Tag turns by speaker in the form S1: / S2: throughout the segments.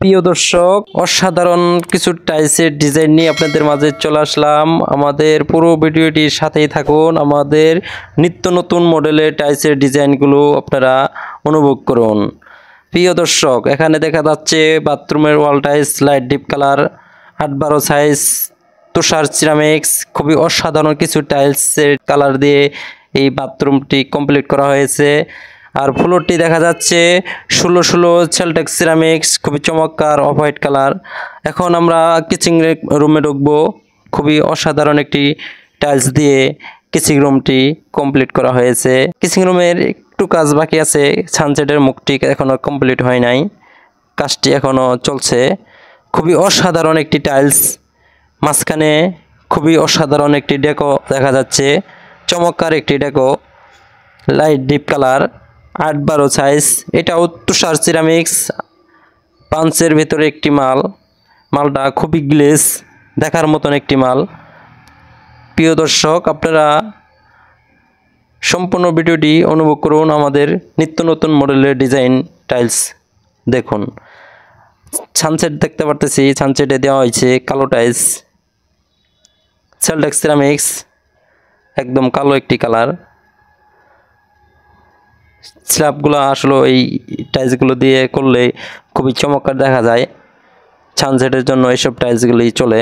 S1: প্রিয় দর্শক, অসাধারণ কিছু টাইলসের ডিজাইন নিয়ে আপনাদের মাঝে চলে আসলাম। আমাদের পুরো ভিডিওটির সাথেই থাকুন। আমাদের নিত্য নতুন মডেলের টাইলসের ডিজাইনগুলো আপনারা অনুভব করুন। প্রিয় দর্শক, এখানে দেখা যাচ্ছে বাথরুমের wall tiles light deep colour 8-12 size Tushar ceramics. খুবই অসাধারণ কিছু টাইলসের কালার দিয়ে এই বাথরুমটি কমপ্লিট করা হয়েছে। আর ফ্লোরটি দেখা যাচ্ছে 16-16 সেলটেক্স সিরামিক্স, খুবই চমৎকার অফ হোয়াইট কালার। এখন আমরা কিচেন রুমে ঢুকবো। খুবই অসাধারণ একটি টাইলস দিয়ে কিচেন রুমটি কমপ্লিট করা হয়েছে। কিচেন রুমের একটু কাজ বাকি আছে, সানসেটের মুখটি এখনও কমপ্লিট হয় নাই, কাজটি এখনও চলছে। খুবই অসাধারণ একটি টাইলস, মাঝখানে খুবই অসাধারণ একটি ডেকো দেখা যাচ্ছে, চমৎকার একটি ডেকো লাইট ডিপ কালার 8-12 সাইজ। এটাও তুষার সিরামিক্স, পাঞ্চের ভিতরে একটি মালটা খুবই গ্লেজ, দেখার মতন একটি মাল। প্রিয় দর্শক, আপনারা সম্পূর্ণ ভিডিওটি অনুভব করুন। আমাদের নিত্য নতুন মডেলের ডিজাইন টাইলস দেখুন। সানসেট দেখতে পারতেছি, সানসেটে দেওয়া হয়েছে কালো টাইলস, সেলটেক্স সিরামিক্স, একদম কালো একটি কালার। স্ল্যাবগুলো আসলে এই টাইলসগুলো দিয়ে করলে খুবই চমৎকার দেখা যায়। সানসেটের জন্য এইসব টাইলসগুলোই চলে।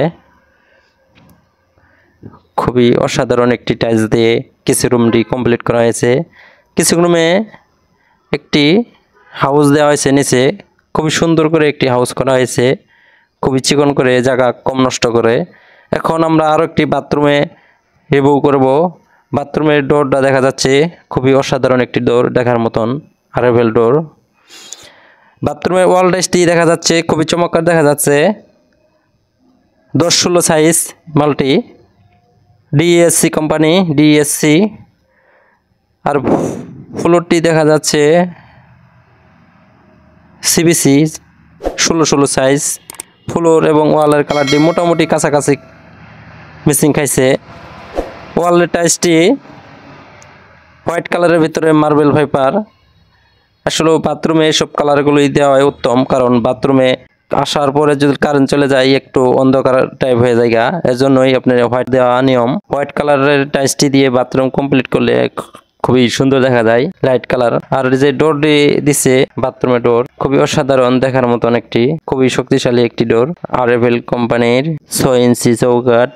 S1: খুবই অসাধারণ একটি টাইলস দিয়ে কিচেন রুমটি কমপ্লিট করা হয়েছে। কিচেন রুমে একটি হাউস দেওয়া হয়েছে নিচে, খুবই সুন্দর করে একটি হাউস করা হয়েছে, খুবই চিকন করে, জায়গা কম নষ্ট করে। এখন আমরা আরও একটি বাথরুমে রিভিউ করব। বাথরুমের ডোরটা দেখা যাচ্ছে খুবই অসাধারণ একটি ডোর, দেখার মতন আরএভএল ডোর। বাথরুমের ওয়াল টাইলসটি দেখা যাচ্ছে খুবই চমৎকার দেখা যাচ্ছে, 10-16 সাইজ মালটি, ডিএসসি কোম্পানি, ডিএসসি। আর ফ্লোরটি দেখা যাচ্ছে সিবিসি, 16-16 সাইজ। ফ্লোর এবং ওয়ালের কালারটি মোটামুটি কাছাকাছি মিসিং খাইছে। ওয়ালের টাইলসটি হোয়াইট কালারের ভিতরে মার্বেল ভাইপার। আসলে বাথরুমে এইসব কালারগুলোই দেওয়া হয় উত্তম, কারণ বাথরুমে আসার পরে যদি কারেন্ট চলে যায় একটু অন্ধকার টাইপ হয়ে যায়, এজন্যই আপনার হোয়াইট দেওয়া নিয়ম। হোয়াইট কালারের টাইলসটি দিয়ে বাথরুম কমপ্লিট করলে খুবই সুন্দর দেখা যায়, লাইট কালার। আর যে ডোরটি দিছে বাথরুমের ডোর, খুবই অসাধারণ দেখার মতন একটি খুবই শক্তিশালী একটি ডোর, আরএভএল কোম্পানির 6 ইঞ্চি চৌকাঠ।